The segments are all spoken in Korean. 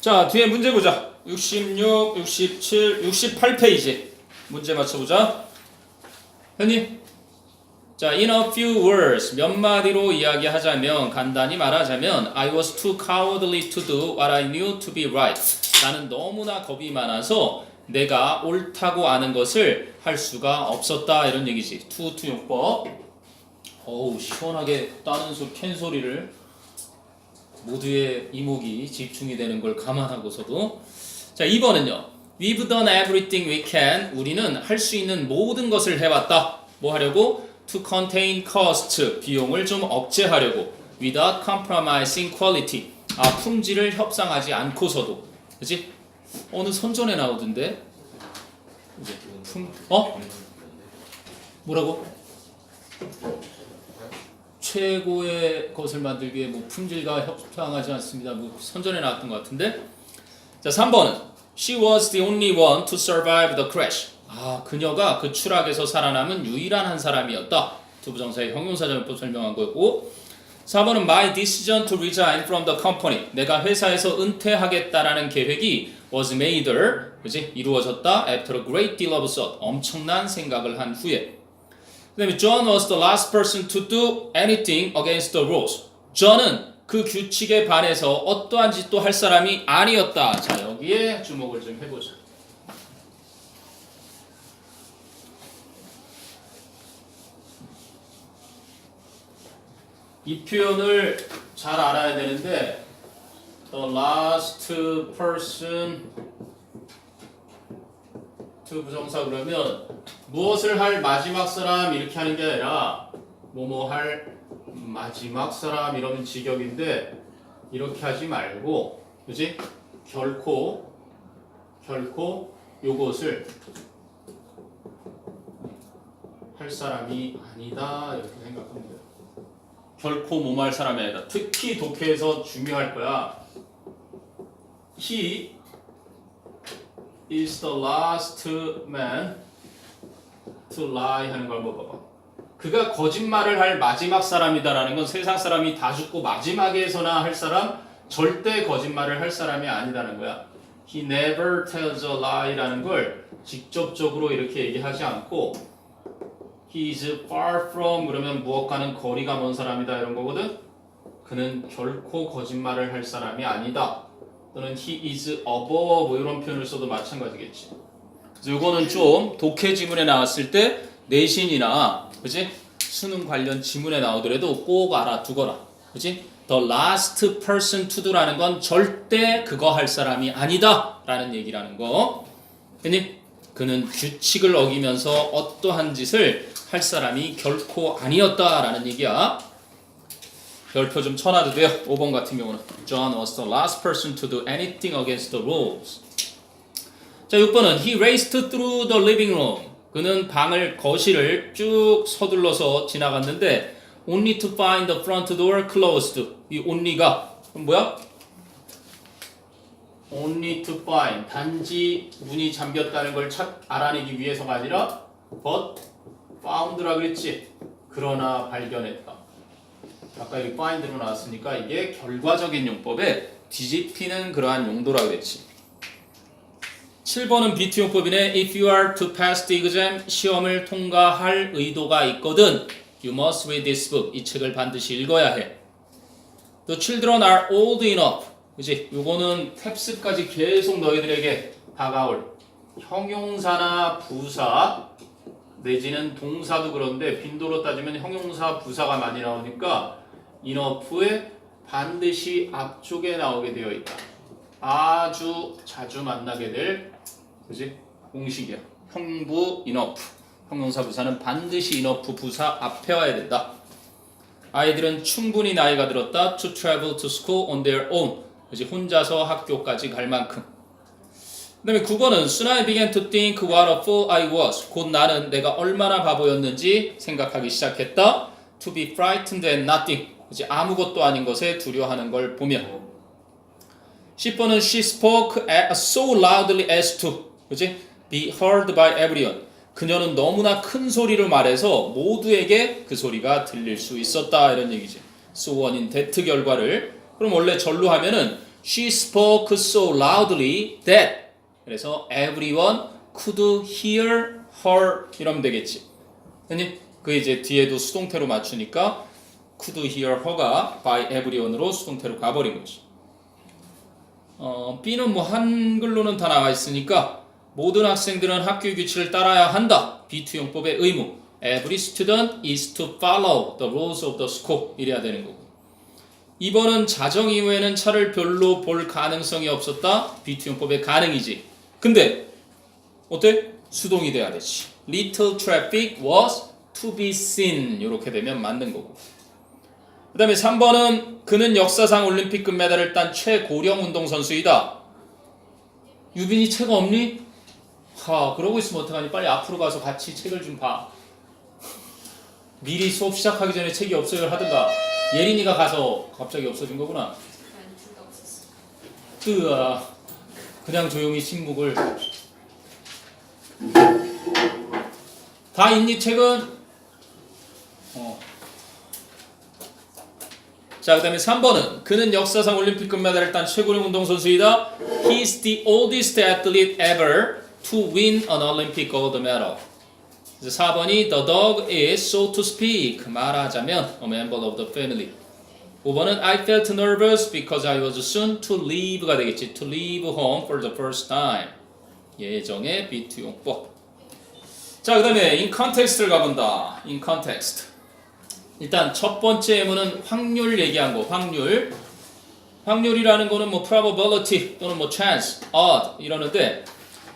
자, 뒤에 문제 보자. 66, 67, 68페이지. 문제 맞춰보자. 현님. 자, in a few words. 몇 마디로 이야기하자면, 간단히 말하자면, I was too cowardly to do what I knew to be right. 나는 너무나 겁이 많아서 내가 옳다고 아는 것을 할 수가 없었다. 이런 얘기지. 투용법. 어우, 시원하게 따는 캔 소리를 모두의 이목이 집중이 되는 걸 감안하고서도. 자, 2번은요. We've done everything we can. 우리는 할 수 있는 모든 것을 해왔다. 뭐 하려고? To contain cost. 비용을 좀 억제하려고. Without compromising quality. 품질을 협상하지 않고서도. 그치? 어느 선전에 나오던데? 뭐라고? 최고의 것을 만들기 위해 품질과 협상하지 않습니다. 선전에 나왔던 것 같은데. 자, 3번은 She was the only one to survive the crash. 그녀가 그 추락에서 살아남은 유일한 한 사람이었다. 투부정사의 형용사전법 설명한 거고. 4번은 My decision to resign from the company. 내가 회사에서 은퇴하겠다라는 계획이 was made, 그치? 이루어졌다. After a great deal of thought. 엄청난 생각을 한 후에. 그 다음에 John was the last person to do anything against the rules. John은 그 규칙에 반해서 어떠한 짓도 할 사람이 아니었다. 자, 여기에 주목을 좀 해보자. 이 표현을 잘 알아야 되는데 the last person to 부정사 그러면 무엇을 할 마지막 사람 이렇게 하는 게 아니라 뭐뭐 할 마지막 사람 이러면 직역인데 이렇게 하지 말고, 그치? 결코 요것을 할 사람이 아니다 이렇게 생각하면 돼요. 결코 뭐뭐 할 사람이 아니다. 특히 독해에서 중요할 거야. He is the last man to lie 하는 걸 한번 봐봐. 그가 거짓말을 할 마지막 사람이다라는 건 세상 사람이 다 죽고 마지막에서나 할 사람, 절대 거짓말을 할 사람이 아니다는 거야. He never tells a lie라는 걸 직접적으로 이렇게 얘기하지 않고 He is far from 그러면 무엇과는 거리가 먼 사람이다 이런 거거든. 그는 결코 거짓말을 할 사람이 아니다. 또는 he is above 뭐 이런 표현을 써도 마찬가지겠지. 그래서 이거는 좀 독해 지문에 나왔을 때 내신이나 그치? 수능 관련 지문에 나오더라도 꼭 알아두거라. 그치? The last person to do라는 건 절대 그거 할 사람이 아니다 라는 얘기라는 거. 그니? 그는 규칙을 어기면서 어떠한 짓을 할 사람이 결코 아니었다 라는 얘기야. 별표 좀 쳐놔도 돼요. 5번 같은 경우는 John was the last person to do anything against the rules. 자, 6번은 He raced through the living room. 그는 거실을 쭉 서둘러서 지나갔는데 Only to find the front door closed. 이 only가 뭐야? Only to find. 단지 문이 잠겼다는 걸 알아내기 위해서가 아니라 but found라 그랬지. 그러나 발견했다. 아까 여기 find로 나왔으니까 이게 결과적인 용법에 뒤집히는 그러한 용도라고 그랬지. 7번은 BT용법이네. If you are to pass the exam, 시험을 통과할 의도가 있거든 You must read this book. 이 책을 반드시 읽어야 해. The children are old enough. 그치? 요거는 탭스까지 계속 너희들에게 다가올 형용사나 부사 내지는 동사도 그런데 빈도로 따지면 형용사 부사가 많이 나오니까 enough에 반드시 앞쪽에 나오게 되어 있다. 아주 자주 만나게 될 그치? 공식이야. 형부 enough. 형용사 부사는 반드시 enough 부사 앞에 와야 된다. 아이들은 충분히 나이가 들었다. To travel to school on their own. 그치? 혼자서 학교까지 갈 만큼. 그 다음에 9번은 Soon I began to think what a fool I was. 곧 나는 내가 얼마나 바보였는지 생각하기 시작했다. To be frightened at nothing. 그치? 아무것도 아닌 것에 두려워하는 걸 보면. 10번은 She spoke so loudly as to 그치? be heard by everyone. 그녀는 너무나 큰 소리로 말해서 모두에게 그 소리가 들릴 수 있었다 이런 얘기지. So on인 that 결과를 그럼 원래 절로 하면은 She spoke so loudly that 그래서 everyone could hear her 이러면 되겠지. 아니? 그 이제 뒤에도 수동태로 맞추니까 could hear her가 by everyone으로 수동태로 가버린 거지. B는 뭐 한글로는 다 나와 있으니까 모든 학생들은 학교 규칙을 따라야 한다. B2용법의 의무. Every student is to follow the rules of the school. 이래야 되는 거고. 2번은 자정 이후에는 차를 별로 볼 가능성이 없었다. B2용법의 가능이지. 근데 어때? 수동이 돼야 되지. Little traffic was to be seen. 이렇게 되면 맞는 거고. 그 다음에 3번은 그는 역사상 올림픽 금메달을 딴 최고령 운동선수이다. 유빈이 책 없니? 그러고 있으면 어떡하니? 빨리 앞으로 가서 같이 책을 좀 봐. 미리 수업 시작하기 전에 책이 없어요 하든가. 예린이가 가서 갑자기 없어진 거구나. 그냥 조용히 침묵을. 다 있니 책은? 자, 그 다음에 3번은 그는 역사상 올림픽 금메달을 딴 최고령 운동선수이다. He's the oldest athlete ever to win an Olympic gold medal. 4번이 The dog is, so to speak, 말하자면 a member of the family. 5번은 I felt nervous because I was soon to leave가 되겠지. To leave home for the first time. 예정의 B2용법. 자, 그 다음에 in context를 가본다. in context. 일단 첫 번째 예문은 확률 얘기한 거. 확률이라는 거는 뭐 probability 또는 뭐 chance, odd 이러는데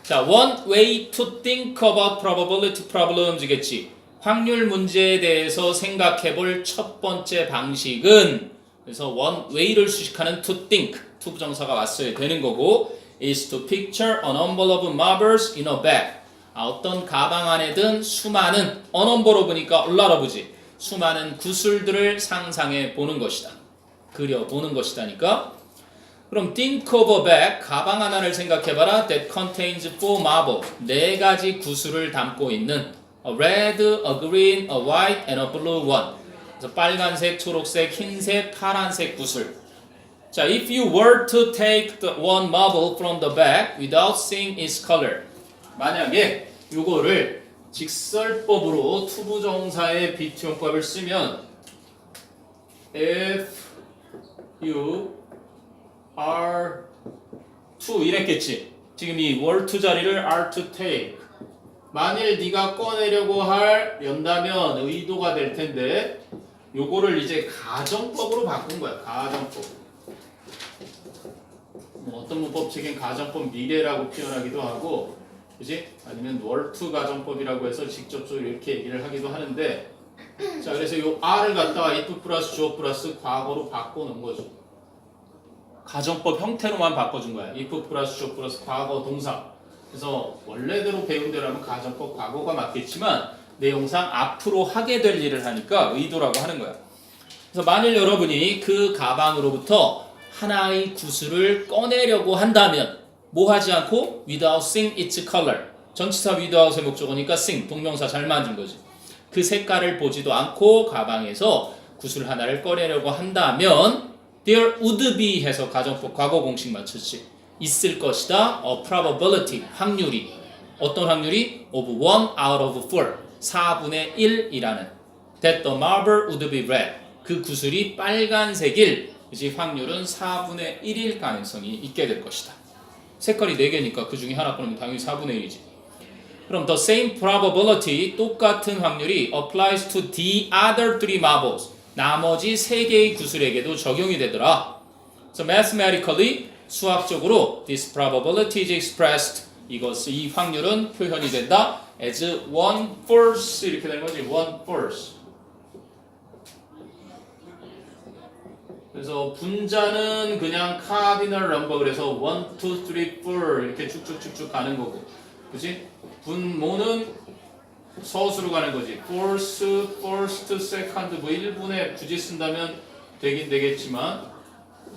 자, one way to think about probability problems이겠지. 확률 문제에 대해서 생각해 볼 첫 번째 방식은 그래서 one way를 수식하는 to think, to 부정사가 왔어야 되는 거고 is to picture a number of marbles in a bag. 어떤 가방 안에 든 수많은 a number로 보니까 a lot of지. 수많은 구슬들을 상상해 보는 것이다. 그려보는 것이다니까. 그럼 think of a bag, 가방 하나를 생각해봐라. That contains 4 marbles, 4가지 구슬을 담고 있는 a red, a green, a white, and a blue one. 그래서 빨간색, 초록색, 흰색, 파란색 구슬. 자, if you were to take the one marble from the bag without seeing its color. 만약에 이거를 직설법으로 투부정사의 비투용법을 쓰면 if you are to 이랬겠지. 지금 이 were to 자리를 are to take. 만일 네가 꺼내려고 연다면 의도가 될 텐데 요거를 이제 가정법으로 바꾼 거야. 가정법. 뭐 어떤 문법책엔 가정법 미래라고 표현하기도 하고 그지? 아니면 were to 가정법이라고 해서 직접적으로 이렇게 얘기를 하기도 하는데 자, 그래서 요 R을 갖다가 if 플러스 주어 플러스 과거로 바꿔놓은 거죠. 가정법 형태로만 바꿔준 거야. if 플러스 주어 플러스 과거 동사. 그래서 원래대로 배운 대로라면 가정법 과거가 맞겠지만 내용상 앞으로 하게 될 일을 하니까 의도라고 하는 거야. 그래서 만일 여러분이 그 가방으로부터 하나의 구슬을 꺼내려고 한다면 뭐 하지 않고 without seeing its color. 전치사 without의 목적어니까 seeing, 동명사 잘 만든 거지. 그 색깔을 보지도 않고 가방에서 구슬 하나를 꺼내려고 한다면 there would be 해서 가정법 과거 공식 맞췄지. 있을 것이다. a probability, 확률이. 어떤 확률이? of 1 out of 4, 4분의 1이라는 that the marble would be red. 그 구슬이 빨간색일 그치? 확률은 4분의 1일 가능성이 있게 될 것이다. 색깔이 4개니까 그 중에 하나 꺼내면 당연히 4분의 1이지. 그럼 the same probability, 똑같은 확률이 applies to the other 3 marbles. 나머지 3개의 구슬에게도 적용이 되더라. So mathematically, 수학적으로 this probability is expressed. 이 확률은 표현이 된다. as 1/4 이렇게 되는 거지. 1/4. 그래서 분자는 그냥 cardinal number 그래서 1, 2, 3, 4 이렇게 쭉쭉쭉쭉 가는 거고, 그렇지? 분모는 서수로 가는 거지. fourth, first, second 뭐 1분에 굳이 쓴다면 되긴 되겠지만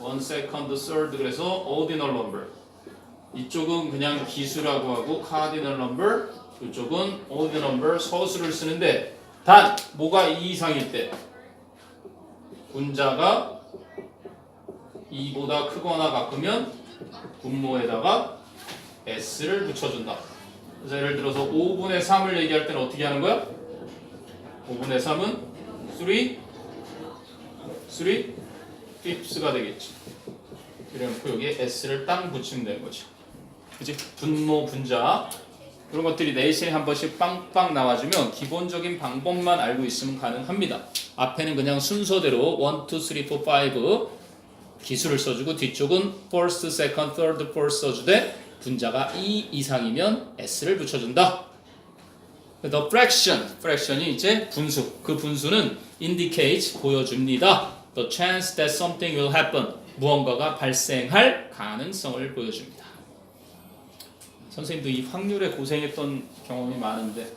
1, second, third 그래서 ordinal number. 이쪽은 그냥 기수라고 하고 cardinal number, 이쪽은 ordinal number 서수를 쓰는데 단 뭐가 2 이상일 때 분자가 2보다 크거나 같으면 분모에다가 s를 붙여준다. 그래서 예를 들어서 5분의 3을 얘기할 때는 어떻게 하는 거야? 5분의 3은 3 fifths가 되겠지. 이래놓고 여기에 s를 딱 붙이면 되는 거지. 그치? 분모, 분자 이런 것들이 내신에 한 번씩 빵빵 나와주면 기본적인 방법만 알고 있으면 가능합니다. 앞에는 그냥 순서대로 1, 2, 3, 4, 5 기술을 써주고 뒤쪽은 first, second, third, fourth 써주되 분자가 2 이상이면 s를 붙여준다. The fraction이 이제 분수. 그 분수는 indicates 보여줍니다. The chance that something will happen. 무언가가 발생할 가능성을 보여줍니다. 선생님도 이 확률에 고생했던 경험이 많은데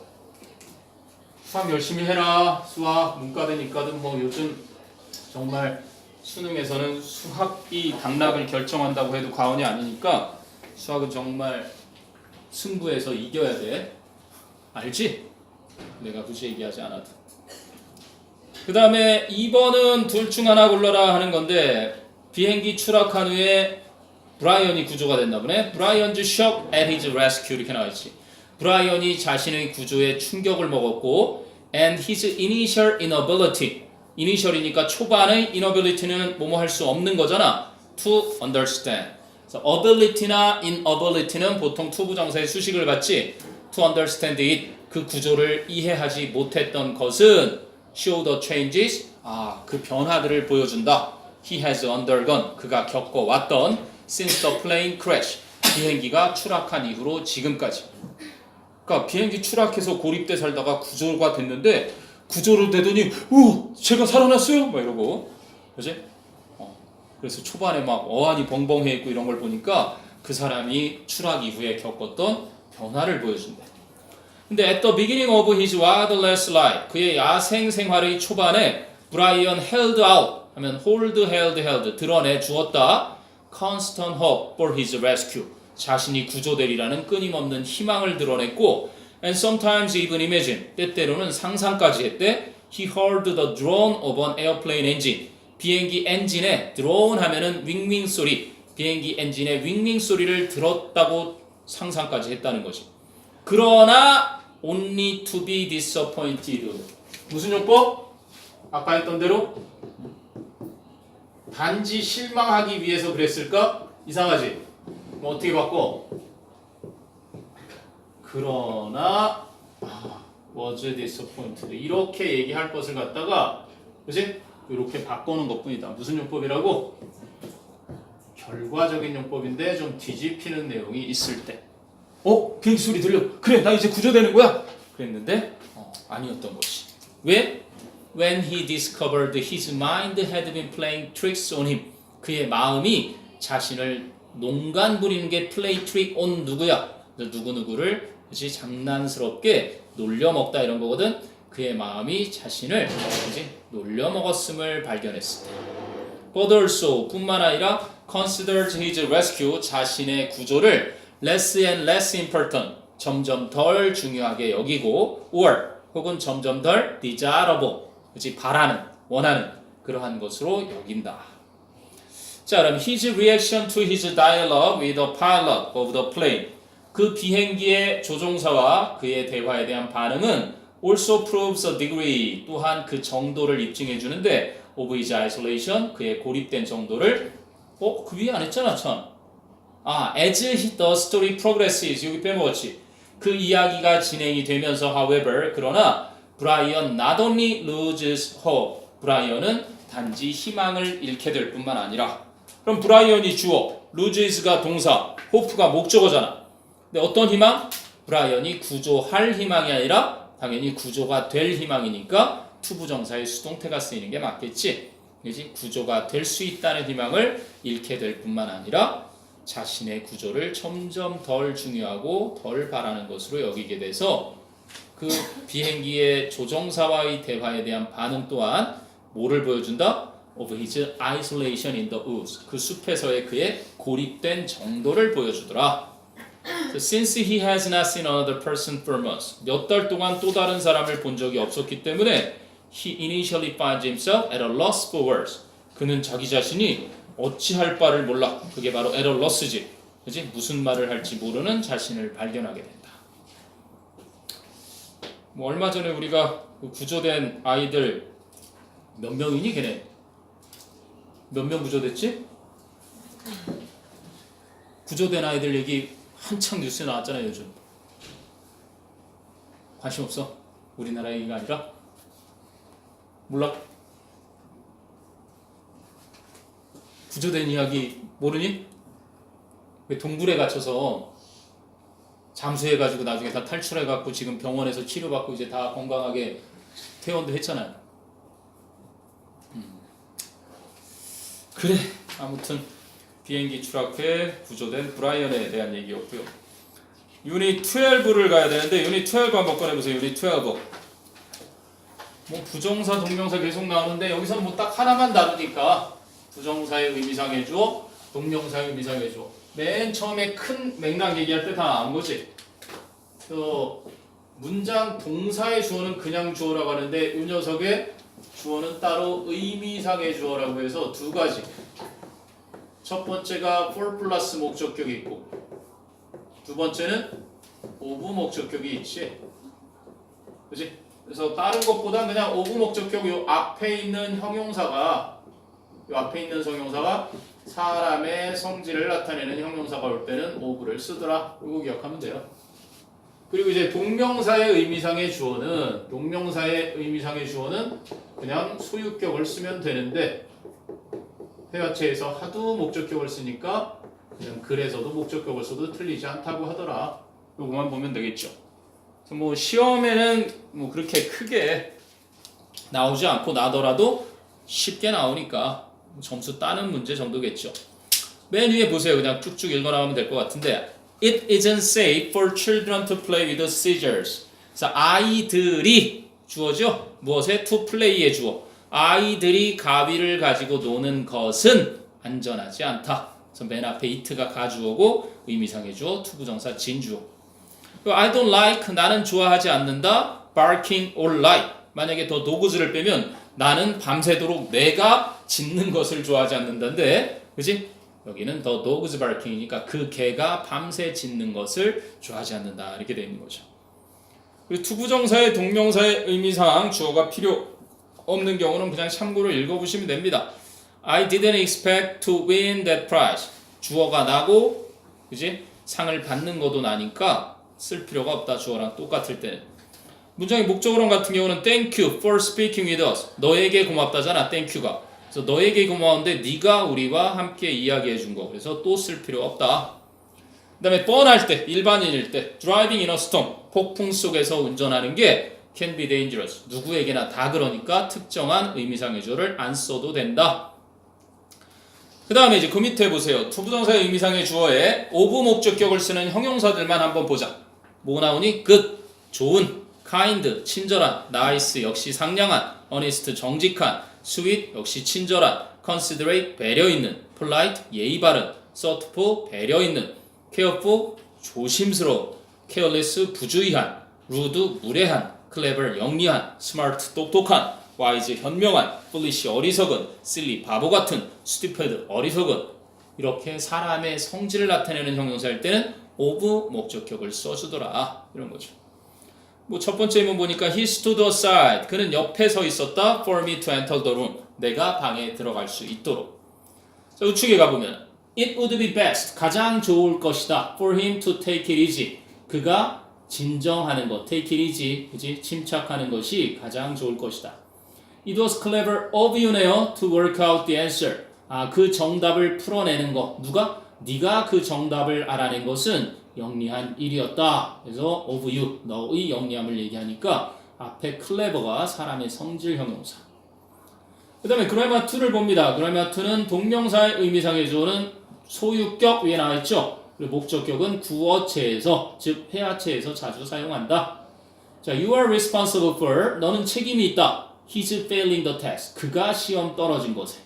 수학 열심히 해라. 수학 문과든 이과든 뭐 요즘 정말 수능에서는 수학이 당락을 결정한다고 해도 과언이 아니니까 수학은 정말 승부에서 이겨야 돼. 알지? 내가 굳이 얘기하지 않아도. 그 다음에 2번은 둘 중 하나 골라라 하는 건데 비행기 추락한 후에 브라이언이 구조가 됐나 보네. Brian's shock at his rescue 이렇게 나와있지. 브라이언이 자신의 구조에 충격을 먹었고 and his initial inability initial이니까 초반의 inability는 뭐뭐 할 수 없는 거잖아. to understand. 그래서 ability나 inability는 보통 to 부정사의 수식을 받지. to understand it 그 구조를 이해하지 못했던 것은 show the changes 그 변화들을 보여준다. He has undergone 그가 겪어왔던 since the plane crash 비행기가 추락한 이후로 지금까지. 그러니까 비행기 추락해서 고립돼 살다가 구조가 됐는데 구조를 되더니 제가 살아났어요 막 이러고 그지? 그래서 초반에 막 어안이 벙벙해 있고 이런 걸 보니까 그 사람이 추락 이후에 겪었던 변화를 보여준대. 근데 at the beginning of his wildlife life 그의 야생 생활의 초반에 브라이언 held out 하면 held 드러내 주었다. constant hope for his rescue 자신이 구조되리라는 끊임없는 희망을 드러냈고 and sometimes even imagine 때때로는 상상까지 했대. He heard the drone of an airplane engine 비행기 엔진에 drone 하면은 윙윙 소리 비행기 엔진의 윙윙 소리를 들었다고 상상까지 했다는 거지. 그러나 only to be disappointed 무슨 용법? 아까 했던 대로 단지 실망하기 위해서 그랬을까? 이상하지? 뭐 어떻게 바꿔? 그러나 was disappointed 이렇게 얘기할 것을 갖다가 그치? 이렇게 바꾸는 것뿐이다. 무슨 용법이라고? 결과적인 용법인데 좀 뒤집히는 내용이 있을 때 비행기 소리 들려. 그래 나 이제 구조되는 거야. 그랬는데 아니었던 것이. 왜? When he discovered his mind had been playing tricks on him. 그의 마음이 자신을 농간 부리는 게 play trick on 누구야? 누구누구를 그치? 장난스럽게 놀려먹다 이런 거거든. 그의 마음이 자신을 그치? 놀려먹었음을 발견했을 때. But also 뿐만 아니라 considered his rescue 자신의 구조를 less and less important 점점 덜 중요하게 여기고 or 혹은 점점 덜 desirable 그치 바라는 원하는 그러한 것으로 여긴다. 자 그럼 his reaction to his dialogue with the pilot of the plane 그 비행기의 조종사와 그의 대화에 대한 반응은 also proves a degree 또한 그 정도를 입증해 주는데 of his isolation 그의 고립된 정도를 그 위에 안 했잖아 참. as the story progresses 여기 빼먹었지. 그 이야기가 진행이 되면서 however 그러나 브라이언 not only loses hope 브라이언은 단지 희망을 잃게 될 뿐만 아니라 그럼 브라이언이 주어 loses가 동사 hope가 목적어잖아. 근데 어떤 희망? 브라이언이 구조할 희망이 아니라 당연히 구조가 될 희망이니까 투부정사의 수동태가 쓰이는 게 맞겠지. 그지? 구조가 될 수 있다는 희망을 잃게 될 뿐만 아니라 자신의 구조를 점점 덜 중요하고 덜 바라는 것으로 여기게 돼서 그 비행기의 조종사와의 대화에 대한 반응 또한 뭐를 보여준다? Of his isolation in the woods. 그 숲에서의 그의 고립된 정도를 보여주더라. So since he has not seen another person for months. 몇 달 동안 또 다른 사람을 본 적이 없었기 때문에 he initially finds himself at a loss for words. 그는 자기 자신이 어찌할 바를 몰라. 그게 바로 at a loss지. 그지? 무슨 말을 할지 모르는 자신을 발견하게 된다. 뭐 얼마 전에 우리가 그 구조된 아이들 몇 명이니 걔네? 몇 명 구조됐지? 구조된 아이들 얘기 한창 뉴스에 나왔잖아요 요즘. 관심 없어? 우리나라 얘기가 아니라? 몰라? 구조된 이야기 모르니? 왜 동굴에 갇혀서 잠수해가지고 나중에 다 탈출해갖고 지금 병원에서 치료받고 이제 다 건강하게 퇴원도 했잖아요. 그래 아무튼 비행기 추락해 구조된 브라이언에 대한 얘기였고요. 유닛 12를 가야 되는데 유닛 12 한번 꺼내보세요. 유닛 12. 뭐 부정사 동명사 계속 나오는데 여기서 뭐 딱 하나만 다루니까 부정사의 의미상의 주어, 동명사의 의미상의 주어. 맨 처음에 큰 맥락 얘기할 때 다 나온 거지. 문장 동사의 주어는 그냥 주어라고 하는데 이 녀석의 주어는 따로 의미상의 주어라고 해서 두 가지. 첫 번째가 for 플러스 목적격이 있고 두 번째는 of 목적격이 있지. 그치? 그래서 다른 것보다 그냥 of 목적격 요 앞에 있는 형용사가 요 앞에 있는 성용사가 사람의 성질을 나타내는 형용사가 올 때는 of를 쓰더라. 이거 기억하면 돼요. 그리고 이제 동명사의 의미상의 주어는 그냥 소유격을 쓰면 되는데 회화체에서 하도 목적격을 쓰니까 그냥 글에서도 목적격을 써도 틀리지 않다고 하더라. 요거만 보면 되겠죠. 그래서 뭐 시험에는 뭐 그렇게 크게 나오지 않고 나더라도 쉽게 나오니까 점수 따는 문제 정도겠죠. 맨 위에 보세요. 그냥 쭉쭉 읽어 나가면 될 것 같은데 It isn't safe for children to play with scissors. 그래서 아이들이 주어죠. 무엇에? to play의 주어. 아이들이 가위를 가지고 노는 것은 안전하지 않다. 그래서 맨 앞에 it가 가주어고 의미상의 주어, 투부정사 진주어. I don't like, 나는 좋아하지 않는다. barking or lie. 만약에 더 dogs를 빼면 나는 밤새도록 내가 짖는 것을 좋아하지 않는다인데, 그지? 여기는 더 dogs barking이니까 그 개가 밤새 짖는 것을 좋아하지 않는다. 이렇게 되어 있는 거죠. 그리고 투부정사의 동명사의 의미상 주어가 필요 없는 경우는 그냥 참고로 읽어보시면 됩니다. I didn't expect to win that prize. 주어가 나고, 그지? 상을 받는 것도 나니까 쓸 필요가 없다. 주어랑 똑같을 때는. 문장의 목적어론 같은 경우는 Thank you for speaking with us. 너에게 고맙다잖아. Thank you가. 그래서 너에게 고마운데 네가 우리와 함께 이야기해 준 거. 그래서 또 쓸 필요 없다. 그 다음에 뻔할 때, 일반인일 때 Driving in a storm. 폭풍 속에서 운전하는 게 can be dangerous. 누구에게나 다 그러니까 특정한 의미상의 주어를 안 써도 된다. 그 다음에 이제 그 밑에 보세요. 투부정사의 의미상의 주어에 of 목적격을 쓰는 형용사들만 한번 보자. 뭐 나오니? good, 좋은, kind, 친절한, nice, 역시 상냥한, honest, 정직한, sweet, 역시 친절한, considerate, 배려 있는, polite, 예의 바른, thoughtful, 배려 있는, careful, 조심스러워, careless, 부주의한, rude, 무례한, clever, 영리한, smart, 똑똑한, wise, 현명한, foolish, 어리석은, silly, 바보 같은, stupid, 어리석은. 이렇게 사람의 성질을 나타내는 형용사일 때는 of 목적격을 써주더라. 이런 거죠. 뭐 첫 번째 의문 보니까 he stood aside. 그는 옆에 서 있었다. for me to enter the room. 내가 방에 들어갈 수 있도록. 자, 우측에 가보면 it would be best. 가장 좋을 것이다. for him to take it easy. 그가 진정하는 것. take it easy. 그치? 침착하는 것이 가장 좋을 것이다. It was clever of you네요. to work out the answer. 그 정답을 풀어내는 것. 누가? 네가 그 정답을 알아낸 것은 영리한 일이었다. 그래서 of you, 너의 영리함을 얘기하니까 앞에 clever가 사람의 성질 형용사. 그 다음에 grammar 2를 봅니다. grammar 2는 동명사의 의미상의 주어는 소유격 위에 나와있죠. 그리고 목적격은 구어체에서, 즉 회화체에서 자주 사용한다. 자, you are responsible for, 너는 책임이 있다. He's failing the test. 그가 시험 떨어진 것에.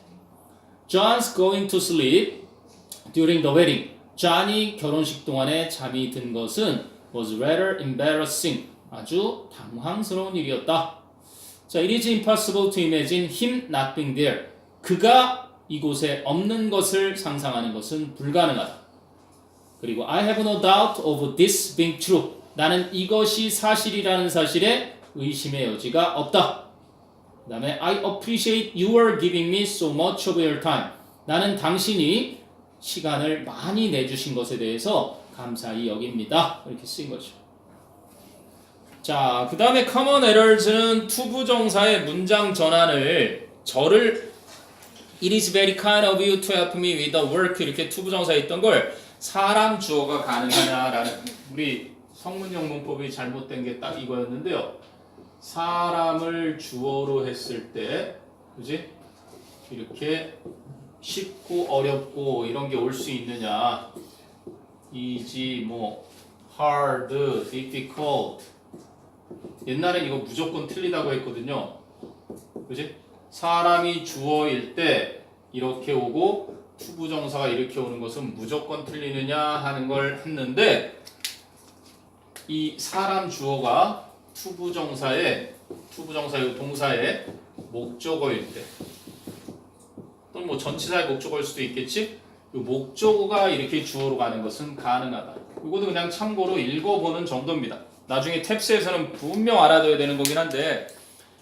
John's going to sleep during the wedding. 존이 결혼식 동안에 잠이 든 것은 was rather embarrassing. 아주 당황스러운 일이었다. 자, it is impossible to imagine him not being there. 그가 이곳에 없는 것을 상상하는 것은 불가능하다. 그리고 I have no doubt of this being true. 나는 이것이 사실이라는 사실에 의심의 여지가 없다. 그 다음에 I appreciate your giving me so much of your time. 나는 당신이 시간을 많이 내주신 것에 대해서 감사히 여깁니다. 이렇게 쓰인 거죠. 자, 그 다음에 common errors는 투부정사의 문장 전환을 저를 It is very kind of you to help me with the work 이렇게 투부정사에 있던 걸 사람 주어가 가능하냐라는 우리 성문형 문법이 잘못된 게 딱 이거였는데요. 사람을 주어로 했을 때 그지? 이렇게 쉽고 어렵고 이런 게 올 수 있느냐 easy, 뭐 hard, difficult 옛날엔 이거 무조건 틀리다고 했거든요. 그지? 사람이 주어일 때 이렇게 오고 투부정사가 이렇게 오는 것은 무조건 틀리느냐 하는 걸 했는데 이 사람 주어가 투부정사의 동사의 목적어일 때 또는 뭐 전치사의 목적어일 수도 있겠지? 이 목적어가 이렇게 주어로 가는 것은 가능하다. 이것도 그냥 참고로 읽어보는 정도입니다. 나중에 탭스에서는 분명 알아둬야 되는 거긴 한데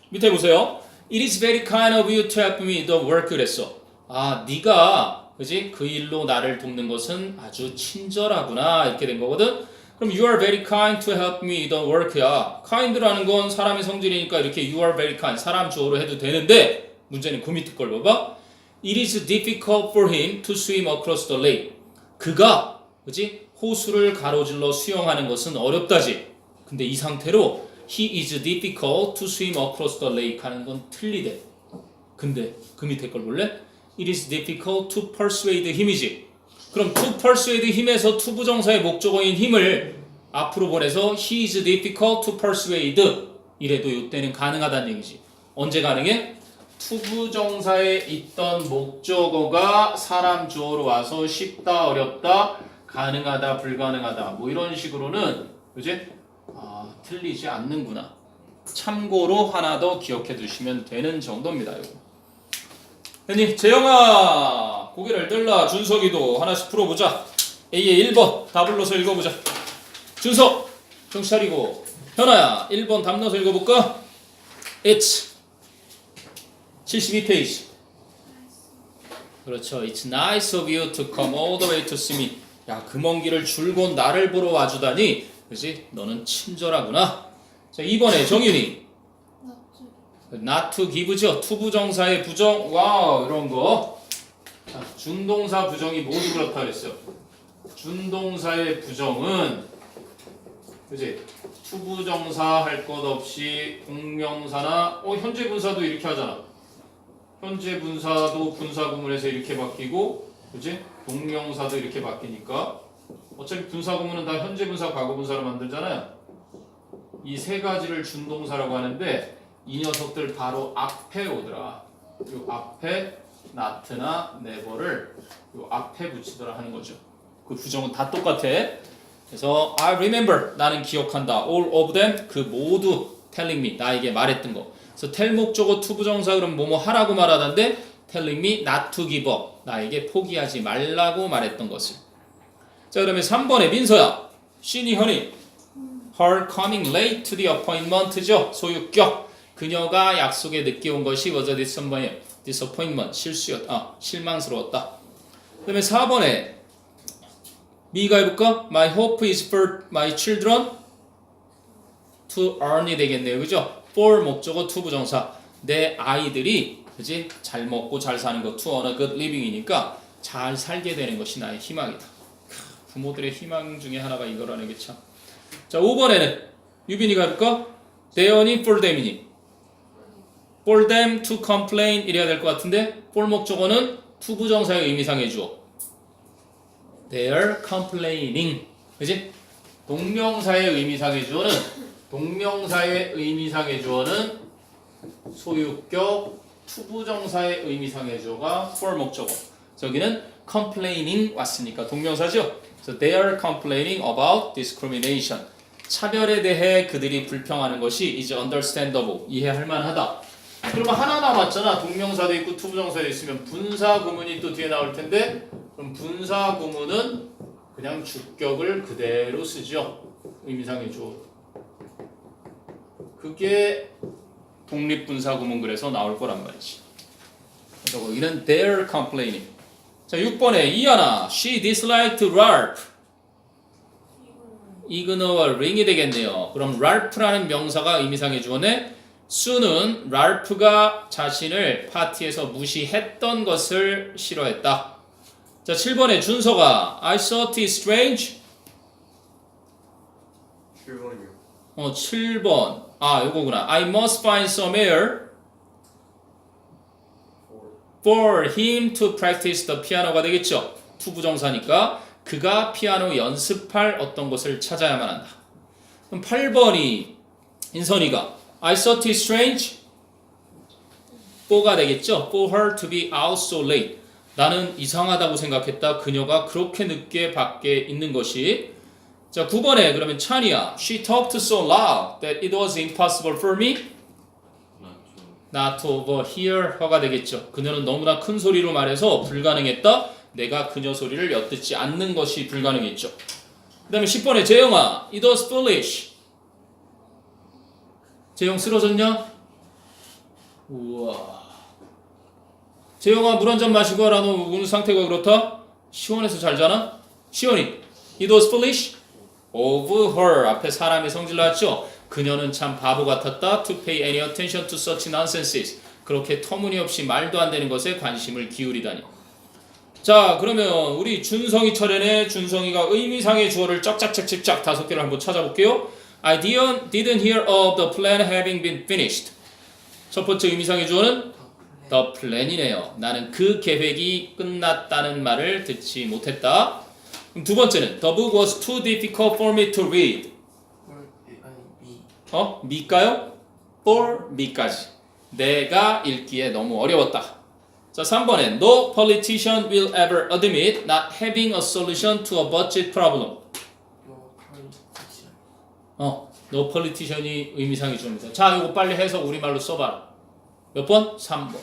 밑에 보세요. It is very kind of you to help me the work 그랬어. 아, 네가 그지? 그 일로 나를 돕는 것은 아주 친절하구나 이렇게 된 거거든. 그럼 you are very kind to help me the work야. kind라는 건 사람의 성질이니까 이렇게 you are very kind 사람 주어로 해도 되는데 문제는 그 밑에 걸 봐봐. It is difficult for him to swim across the lake. 그가 그지? 호수를 가로질러 수영하는 것은 어렵다지. 근데 이 상태로 he is difficult to swim across the lake 하는 건 틀리대. 근데 그 밑에 걸 볼래? It is difficult to persuade him이지. 그럼 to persuade him에서 투부정사의 목적어인 힘을 앞으로 보내서 he is difficult to persuade 이래도 이때는 가능하다는 얘기지. 언제 가능해? 투부정사에 있던 목적어가 사람 주어로 와서 쉽다, 어렵다, 가능하다, 불가능하다 뭐 이런 식으로는 그지? 아, 틀리지 않는구나. 참고로 하나 더 기억해 두시면 되는 정도입니다. 요거. 됐니? 재영아 고개를 들라. 준석이도 하나씩 풀어보자. A의 1번 답을 넣어서 읽어보자. 준석 정신 차리고. 현아야 1번 답 넣어서 읽어볼까? It's 72페이지. 그렇죠. It's nice of you to come all the way to see me. 야, 그 먼 길을 줄곧 나를 보러 와주다니. 그지? 너는 친절하구나. 자, 2번에 정윤이. not to give죠. 투부정사의 부정. 와우, 이런 거. 자, 준동사 부정이 모두 그렇다 그랬어요. 준동사의 부정은 그지? 투부정사 할 것 없이 동명사나 현재 분사도 이렇게 하잖아. 현재 분사도 분사 구문에서 이렇게 바뀌고 그지? 동명사도 이렇게 바뀌니까 어차피 분사 구문은 다 현재 분사, 과거 분사로 만들잖아요. 이 세 가지를 준동사라고 하는데 이 녀석들 바로 앞에 오더라. 요 앞에 not나 never를 요 앞에 붙이더라 하는 거죠. 그 부정은 다 똑같아. 그래서 I remember 나는 기억한다. All of them 그 모두 telling me 나에게 말했던 거. 그래서 tell 목적어 투부정사 그럼 뭐뭐 하라고 말하던데 telling me not to give up 나에게 포기하지 말라고 말했던 것을. 자, 그러면 3번에 민서야. 신이 현이 her coming late to the appointment죠. 소유격. 그녀가 약속에 늦게 온 것이 was a disappointment. 실망스러웠다. 그 다음에 4번에 미가 해볼까? My hope is for my children to earn이 되겠네요. 그죠? for 목적어 투부정사. 내 아이들이 그지? 잘 먹고 잘 사는 것 to earn a good living이니까 잘 살게 되는 것이 나의 희망이다. 부모들의 희망 중에 하나가 이거라는 게 참. 자, 5번에는 유빈이가 해볼까? 대연이 for them이니 for them to complain 이래야 될 것 같은데 for 목적어는 투부정사의 의미상의 주어 they are complaining 그치? 동명사의 의미상의 주어는 소유격 투부정사의 의미상의 주어가 for 목적어 저기는 complaining 왔으니까 동명사죠. So they are complaining about discrimination. 차별에 대해 그들이 불평하는 것이 is understandable. 이해할 만하다. 그러면 하나 남았잖아. 동명사도 있고 투부정사도 있으면 분사 구문이 또 뒤에 나올 텐데 그럼 분사 구문은 그냥 주격을 그대로 쓰죠. 의미상의 주어. 그게 독립분사 구문 그래서 나올 거란 말이지. 그래서 거기는 they're complaining. 자 6번에 이하나 she disliked Ralph. 이그너와 ring이 되겠네요. 그럼 랄프라는 명사가 의미상의 주어네. 수는 랄프가 자신을 파티에서 무시했던 것을 싫어했다. 자 7번에 준서가 I thought it strange. 7번이요. 7번. 아 요거구나. I must find some air for him to practice the piano가 되겠죠. 투부정사니까 그가 피아노 연습할 어떤 것을 찾아야만 한다. 그럼 8번이 인선이가 I thought it strange 4가 되겠죠. For her to be out so late. 나는 이상하다고 생각했다. 그녀가 그렇게 늦게 밖에 있는 것이. 자 9번에 그러면 찬이야 She talked so loud that it was impossible for me not to overhear her가 되겠죠. 그녀는 너무나 큰 소리로 말해서 불가능했다. 내가 그녀 소리를 엿듣지 않는 것이 불가능했죠. 그 다음에 10번에 재영아 It was foolish. 재영 쓰러졌냐? 우와. 재영아 물 한 잔 마시고 와라. 너 오늘 상태가 그렇다? 시원해서 잘 자나? 시원이 It was foolish of her. 앞에 사람의 성질 나왔죠? 그녀는 참 바보 같았다. To pay any attention to such nonsenses. 그렇게 터무니없이 말도 안 되는 것에 관심을 기울이다니. 자 그러면 우리 준성이 차례네. 준성이가 의미상의 주어를 짝짝짝짝짝 5개를 한번 찾아볼게요. I didn't hear of the plan having been finished. 첫 번째 의미상의 주어는 the plan이네요. 나는 그 계획이 끝났다는 말을 듣지 못했다. 그럼 두 번째는 the book was too difficult for me to read. 미까요? for me까지. 내가 읽기에 너무 어려웠다. 자 3번에 No politician will ever admit not having a solution to a budget problem. No politician이 의미상의 주어입니다. 자 이거 빨리 해석 우리말로 써봐라. 몇 번? 3번.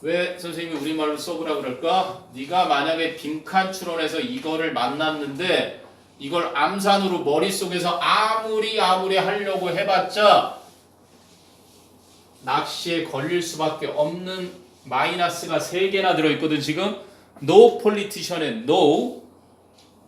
왜 선생님이 우리말로 써보라 그럴까? 네가 만약에 빈칸 추론해서 이거를 만났는데 이걸 암산으로 머릿속에서 아무리 하려고 해봤자 낚시에 걸릴 수밖에 없는 마이너스가 3개나 들어있거든 지금. No politician의 no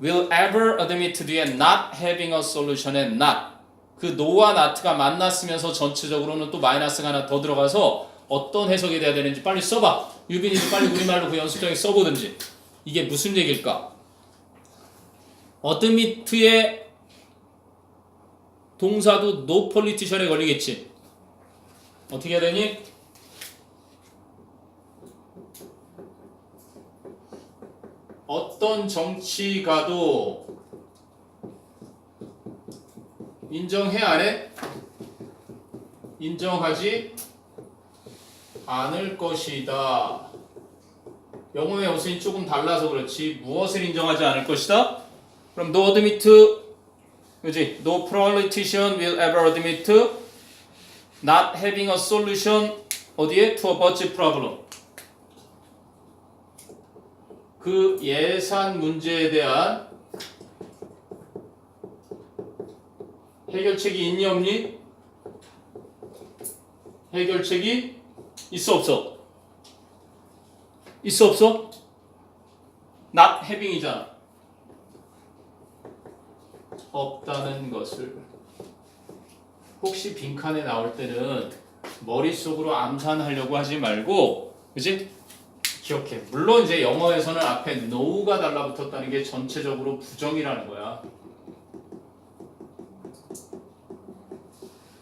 will ever admit 뒤에 not having a solution의 not. 그 no와 not가 만났으면서 전체적으로는 또 마이너스가 하나 더 들어가서 어떤 해석이 돼야 되는지 빨리 써봐. 유빈이도 빨리 우리말로 그 연습장에 써보든지. 이게 무슨 얘기일까? admit의 동사도 no politician에 걸리겠지. 어떻게 해야 되니? 어떤 정치가도 인정해 안 해? 인정하지 않을 것이다. 영어의 어순이 조금 달라서 그렇지 무엇을 인정하지 않을 것이다? 그럼 no admit, 그지? No politician will ever admit not having a solution 어디에? To a budget problem. 그 예산 문제에 대한 해결책이 있니 없니? 해결책이 있어 없어? 있어 없어? not having이잖아. 없다는 것을. 혹시 빈칸에 나올 때는 머릿속으로 암산하려고 하지 말고, 그지? 기억해. 물론 이제 영어에서는 앞에 no가 달라붙었다는 게 전체적으로 부정이라는 거야.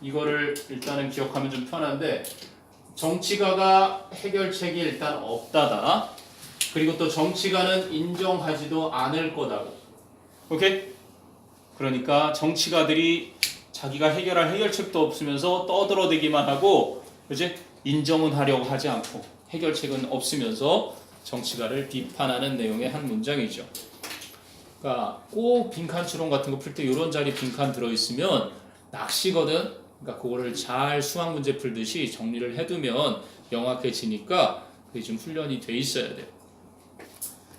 이거를 일단은 기억하면 좀 편한데, 정치가가 해결책이 일단 없다다. 그리고 또 정치가는 인정하지도 않을 거다고. 오케이? 그러니까 정치가들이 자기가 해결할 해결책도 없으면서 떠들어대기만 하고, 그지? 인정은 하려고 하지 않고 해결책은 없으면서 정치가를 비판하는 내용의 한 문장이죠. 그러니까 꼭 빈칸 추론 같은 거 풀 때 이런 자리 빈칸 들어있으면 낚시거든. 그러니까 그거를 잘 수학 문제 풀듯이 정리를 해두면 명확해지니까 그게 좀 훈련이 돼 있어야 돼요.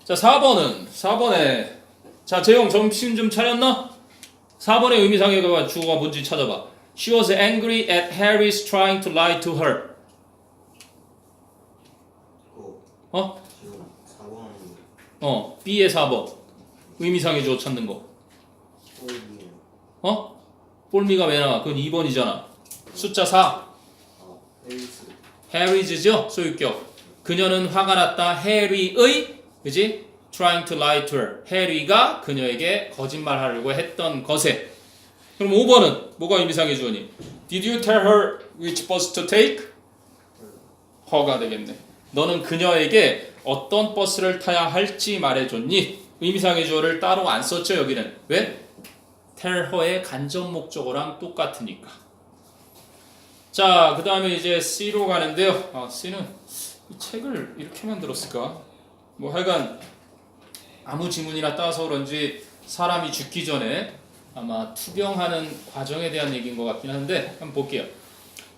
자, 4번에 자, 재영 정신 좀 차렸나? 4번의 의미상의 주어가 뭔지 찾아봐. She was angry at Harry's trying to lie to her. 어? 지금 4번 B의 4번. 의미상의 주어 찾는 거. 꼴이에요. 어? 폴미가 왜 나와? 그건 2번이잖아. 숫자 4. 헬스. Harry's죠? 소유격. 그녀는 화가 났다. 해리의, 그지? Trying to lie to her. 해리가 그녀에게 거짓말하려고 했던 것에. 그럼 5번은 뭐가 의미상의 주어니? Did you tell her which bus to take? 허가 되겠네. 너는 그녀에게 어떤 버스를 타야 할지 말해줬니? 의미상의 주어를 따로 안 썼죠, 여기는. 왜? tell her의 간접 목적어랑 똑같으니까. 자, 그 다음에 이제 C로 가는데요. C는 이 책을 이렇게 만들었을까? 뭐 하여간 아무 지문이나 따서 그런지 사람이 죽기 전에 아마 투병하는 과정에 대한 얘기인 것 같긴 한데 한번 볼게요.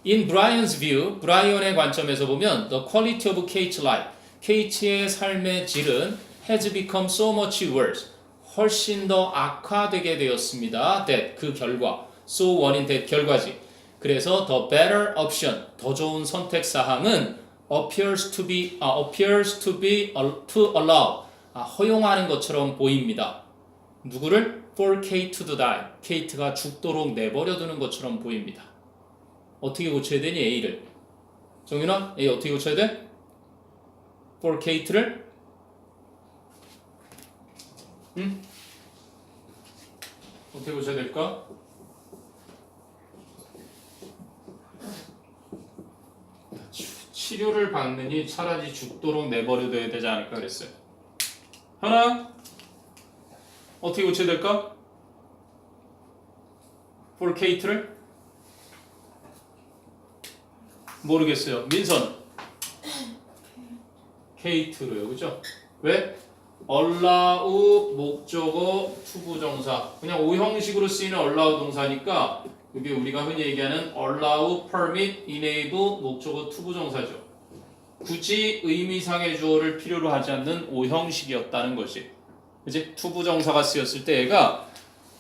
In Brian's view, 브라이언의 관점에서 보면 the quality of Kate's life, 케이트의 삶의 질은 has become so much worse, 훨씬 더 악화되게 되었습니다. That, 그 결과, so 원인 that 결과지. 그래서 the better option, 더 좋은 선택 사항은 appears to be to allow, 허용하는 것처럼 보입니다. 누구를? For Kate to die, 케이트가 죽도록 내버려두는 것처럼 보입니다. 어떻게 고쳐야 되니? A를. 정윤아, A 어떻게 고쳐야 돼? For Kate를? 응? 어떻게 고쳐야 될까? 치료를 받느니 차라리 죽도록 내버려둬야 되지 않을까 그랬어요. 하나? 어떻게 고쳐야 될까? For Kate를? 모르겠어요. 민선. 케이트로요, 그죠? 왜? allow 목적어 투부정사. 그냥 오형식으로 쓰이는 allow 동사니까 이게 우리가 흔히 얘기하는 allow, permit, enable 목적어 투부정사죠. 굳이 의미상의 주어를 필요로 하지 않는 오형식이었다는 것이. 그지? 투부정사가 쓰였을 때 얘가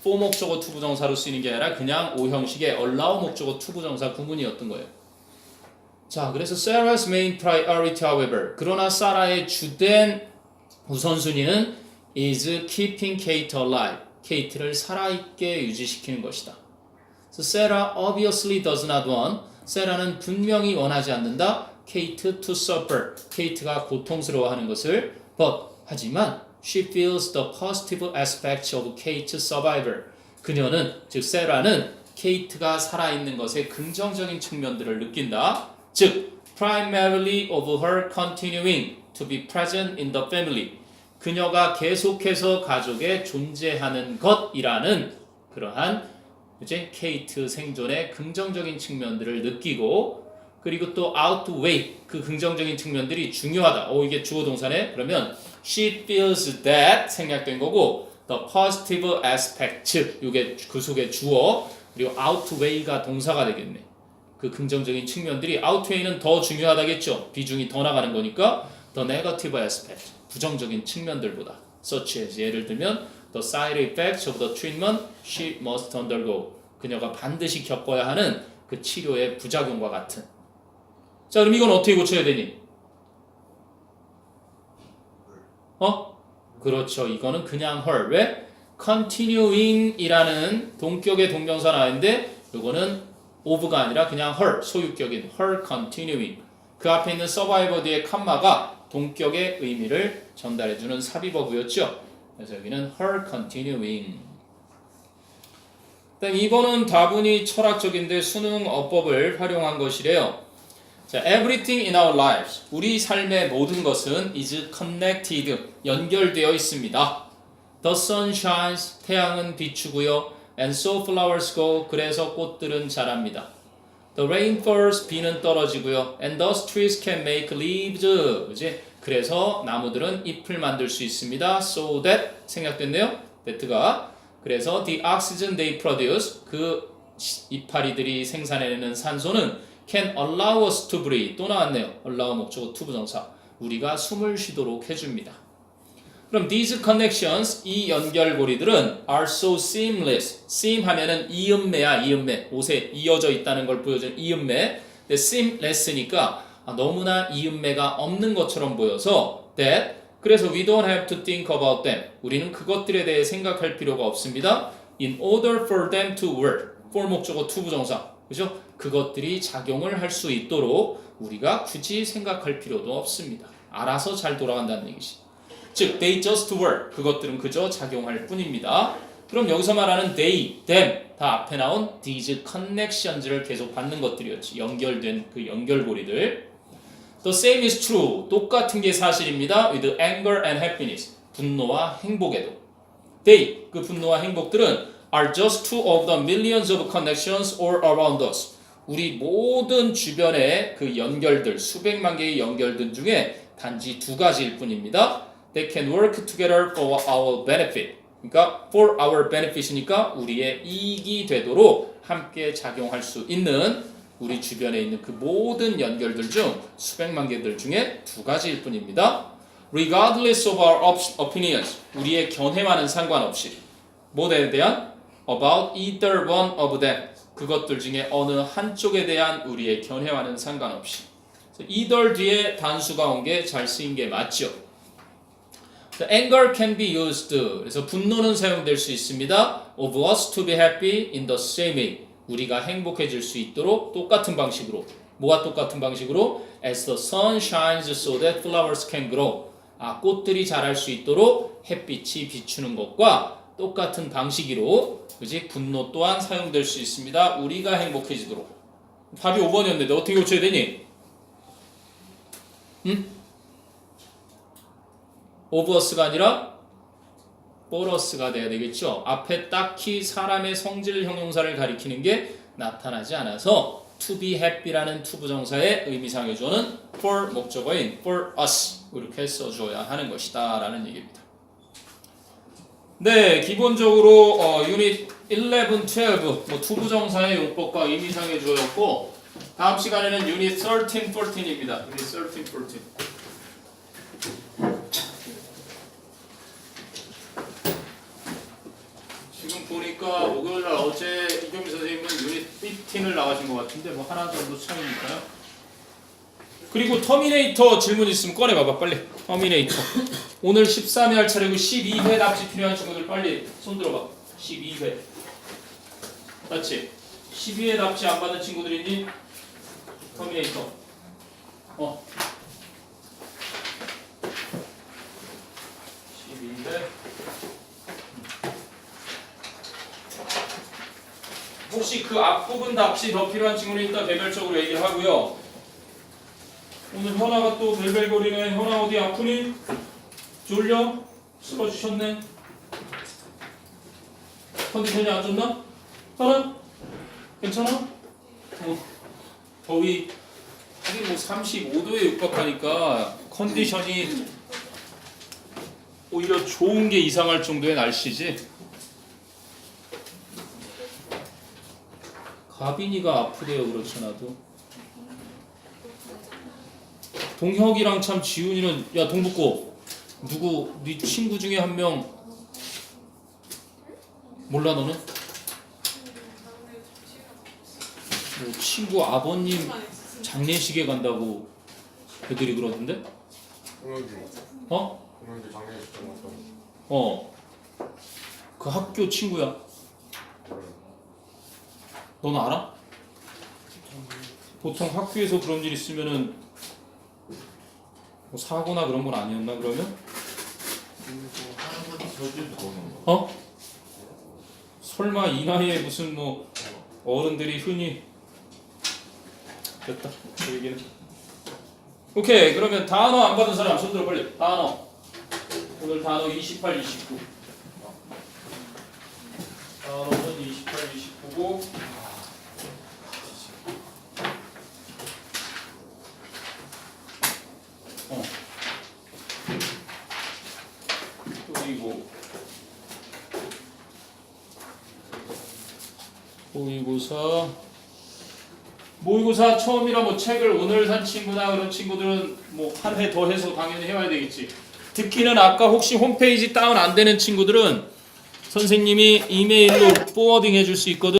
for 목적어 투부정사로 쓰이는 게 아니라 그냥 오형식의 allow 목적어 투부정사 구문이었던 거예요. 자, 그래서 Sarah's main priority, however, 그러나 사라의 주된 우선순위는 is keeping Kate alive, 케이트를 살아있게 유지시키는 것이다. So Sarah obviously does not want, 세라는 분명히 원하지 않는다. Kate to suffer, 케이트가 고통스러워하는 것을, but 하지만 she feels the positive aspects of Kate's survival. 그녀는, 즉 세라는 케이트가 살아있는 것의 긍정적인 측면들을 느낀다. 즉, primarily of her continuing to be present in the family. 그녀가 계속해서 가족에 존재하는 것이라는 그러한 이제 케이트 생존의 긍정적인 측면들을 느끼고, 그리고 또 outweigh, 그 긍정적인 측면들이 중요하다. 이게 주어 동사네. 그러면 she feels that 생략된 거고, the positive aspect, 이게 그 속에 주어, 그리고 outweigh가 동사가 되겠네. 그 긍정적인 측면들이, outweigh는 더 중요하다겠죠. 비중이 더 나가는 거니까 the negative aspect, 부정적인 측면들보다. such as, 예를 들면 the side effects of the treatment she must undergo, 그녀가 반드시 겪어야 하는 그 치료의 부작용과 같은. 자, 그럼 이건 어떻게 고쳐야 되니? 그렇죠. 이거는 그냥 her. 왜? continuing 이라는 동격의 동명사 나왔는데 이거는 of가 아니라 그냥 her, 소유격인 her continuing. 그 앞에 있는 survivor 뒤에 컴마가 동격의 의미를 전달해주는 삽입어구였죠. 그래서 여기는 her continuing. 그다음 2번은 다분히 철학적인데 수능 어법을 활용한 것이래요. 자, everything in our lives, 우리 삶의 모든 것은 is connected, 연결되어 있습니다. The sun shines, 태양은 비추고요. And so flowers grow, 그래서 꽃들은 자랍니다. The rain falls, 비는 떨어지고요. And those trees can make leaves, 그지? 그래서 나무들은 잎을 만들 수 있습니다. So that, 생략됐네요. that가. 그래서 the oxygen they produce, 그 이파리들이 생산해내는 산소는 can allow us to breathe. 또 나왔네요. allow 목적어 to 부정사. 우리가 숨을 쉬도록 해줍니다. 그럼 these connections, 이 연결고리들은 are so seamless. seam 하면은 이음매야, 이음매. 옷에 이어져 있다는 걸 보여주는 이음매. 근데 seamless니까 너무나 이음매가 없는 것처럼 보여서 that, 그래서 we don't have to think about them. 우리는 그것들에 대해 생각할 필요가 없습니다. in order for them to work. for 목적어 to 부정사. 그죠? 그것들이 작용을 할 수 있도록 우리가 굳이 생각할 필요도 없습니다. 알아서 잘 돌아간다는 얘기지. 즉, they just work. 그것들은 그저 작용할 뿐입니다. 그럼 여기서 말하는 they, them 다 앞에 나온 these connections를 계속 받는 것들이었지. 연결된 그 연결고리들. The same is true. 똑같은 게 사실입니다. with anger and happiness. 분노와 행복에도. They, 그 분노와 행복들은 are just two of the millions of connections all around us. 우리 모든 주변의 그 연결들, 수백만 개의 연결들 중에 단지 두 가지일 뿐입니다. They can work together for our benefit. 그러니까 for our benefit이니까 우리의 이익이 되도록 함께 작용할 수 있는 우리 주변에 있는 그 모든 연결들 중 수백만 개들 중에 두 가지일 뿐입니다. Regardless of our opinions. 우리의 견해와는 상관없이. 뭐에 대한? About either one of them. 그것들 중에 어느 한쪽에 대한 우리의 견해와는 상관없이. either 뒤에 단수가 온 게 잘 쓰인 게 맞죠. The anger can be used. 그래서 분노는 사용될 수 있습니다. Of us to be happy in the same way. 우리가 행복해질 수 있도록 똑같은 방식으로. 뭐가 똑같은 방식으로? As the sun shines so that flowers can grow. 꽃들이 자랄 수 있도록 햇빛이 비추는 것과 똑같은 방식으로, 그지? 분노 또한 사용될 수 있습니다. 우리가 행복해지도록. 답이 5번이었는데 어떻게 고쳐야 되니? 응? 오버스가 아니라 보러스가 돼야 되겠죠. 앞에 딱히 사람의 성질 형용사를 가리키는 게 나타나지 않아서 to be happy라는 to 부정사의 의미상의 조는 for 목적어인 for us 이렇게 써줘야 하는 것이다 라는 얘기입니다. 네, 기본적으로 유닛 11, 12 뭐 to 부정사의 용법과 의미상의 조였고, 다음 시간에는 유닛 13, 14입니다. 유닛 13, 14. 지금 보니까 목요일날 어제 이경미 선생님은 유닛 15을 나가신 것 같은데 뭐 하나 정도 차이니까요. 그리고 터미네이터 질문 있으면 꺼내봐봐 빨리. 터미네이터. 오늘 13회 할 차례고 12회 납치 필요한 친구들 빨리 손 들어봐. 12회. 맞지? 12회 납치 안 받는 친구들 있니? 터미네이터. 12회. 혹시 그 앞부분 납치 더 필요한 친구는 일단 개별적으로 얘기하고요. 오늘 현아가 또 벨벨거리네. 현아 어디 아프니? 졸려? 쓰러지셨네? 컨디션이 안 좋나? 현아? 괜찮아? 더위 하긴 뭐 35도에 육박하니까 컨디션이 오히려 좋은 게 이상할 정도의 날씨지. 가빈이가 아프대요. 그렇잖아도. 동혁이랑 참 지훈이는 야 동북고 누구 네 친구 중에 한 명 몰라 너는? 뭐 친구 아버님 장례식에 간다고 애들이 그러던데? 어? 그 학교 친구야. 너는 알아? 보통 학교에서 그런 일 있으면은 뭐 사고나 그런 건 아니었나 그러면? 설마 이 나이에 무슨 뭐 어른들이 흔히 됐다 그 얘기는. 오케이, 그러면 단어 안 받은 사람 손 들어 빨리. 단어 오늘 단어 28, 29. 단어는 28, 29고 그리고 모의고사 처음이라 뭐 책을 오늘 산 친구나 그런 친구들은 뭐 한 회 더 해서 당연히 해와야 되겠지. 듣기는 아까 혹시 홈페이지 다운 안 되는 친구들은 선생님이 이메일로 포워딩 해줄 수 있거든.